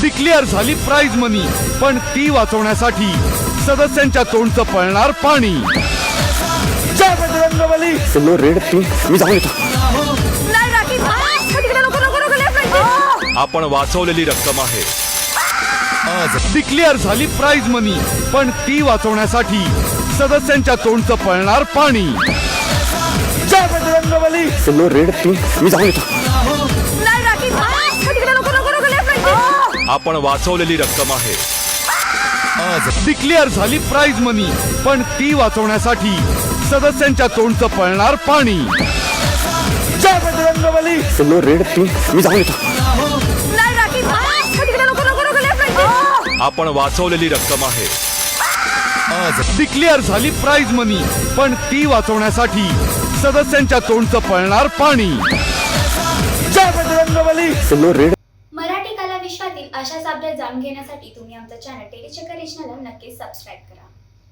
Declare झाली price मनी, पण ती वाचवण्यासाठी सदस्यांच्या तोंडचं पळणार पाणी. जय बजरंगबली. येलो रेड पिंक मी जाऊन येतो. नाही राखी तिकडे नको नको नको लेफ्ट. आपण वाचवलेली रक्कम आहे. आज डिक्लेअर झाली प्राइज मनी, पण ती वाचवण्यासाठी सदस्यांच्या तोंडचं पळणार पाणी. जय बजरंगबली. येलो रेड पिंक मी जाऊन येतो. नाही राखी तिकडे नको नको नको लेफ्ट. आपण वाचवलेली रक्कम आहे. आज डिक्लेअर झाली प्राइज मनी, पण ती वाचवण्यासाठी सदस्यांच्या तोंडचं पळणार पाणी. जय बजरंगबली. येलो रेड पिंक मी जाऊन येतो. नाही राखी तिकडे नको नको नको लेफ्ट. आपण वाचवलेली रक्कम आहे. आज डिक्लेअर झाली प्राइज मनी, पण ती वाचवण्यासाठी सदस्यांच्या तोंडचं पळणार पाणी. जय बजरंगबली. Yellow red. मराठी कला विश्वातील अशाच अपडेट जाणून घेण्यासाठी तुम्ही आमचं चॅनल टेलीचक्कर रिजनला नक्कीच सबस्क्राईब करा.